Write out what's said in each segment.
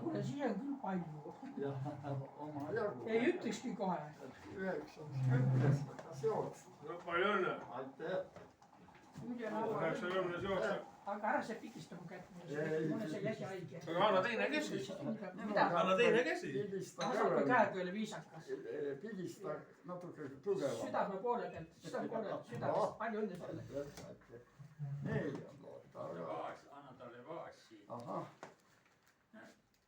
kuule, siia on küll palju. omajagu. ei ütlekski kohe. 90 seoks. palju õnne. aitäh. 90 jookseb. aga ära see pikista mu kätt, mulle see käsi haige. aga anna teine käsi. mida? anna teine käsi. pigista saab ka käega üle viisakas. pigista natuke tugevamalt. südame poole pealt, südamest, palju õnne sulle. nii on loota. anna talle vaas siin. ahah.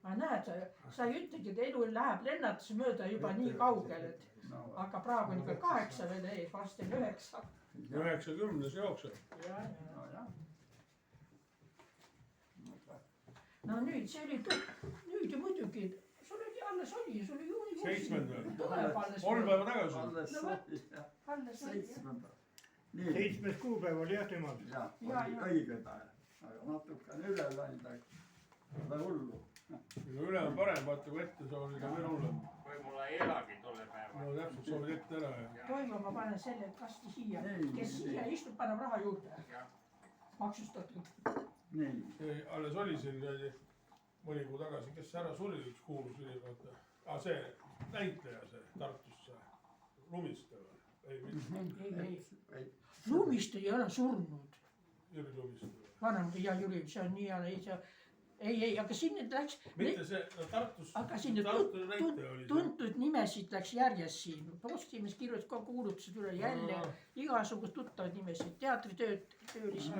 aga näed, sa ei ütlegi, et elu läheb lennates mööda juba nii kaugel, et aga praegu on ikka 8 veel ees, varsti on 9. 90 jookseb. no nüüd see oli, nüüd ju muidugi, sul oli alles oli, sul oli juunikuus. 7. tuleb alles. 3 päeva tagasi. alles No sai. alles oli. 7. nii. 7. kuupäev oli jah temal. jah, Ja. oli õige päev. aga natukene üle läinud, pole hullu. üle on parem, vaata kui ette sa olid veel hullem. võib-olla ei elagi tolle päeva. no täpselt, soovid ette ära ja. toimu ma panen selle kasti siia, Nii, kes nii. siia istub, paneb raha juurde. Jah. maksustatud. nii. alles oli siin mõni kuu tagasi, kes ära suri, üks kuulus ülikool. see näitleja, see Tartus, see Lumiste või? ei, mitte ei. Lumiste ei ole surnud. Jüri Lumiste. vanem ja Jüri, see on nii hea, ei, aga sinna läks. mitte see, no Tartus. aga sinna Tartu näitleja oli see. tuntud nimesid läks järjest siin. Postimees kirjutas ka kuulutused üle jälle igasugused tuttavad nimesid, teatritöölisi.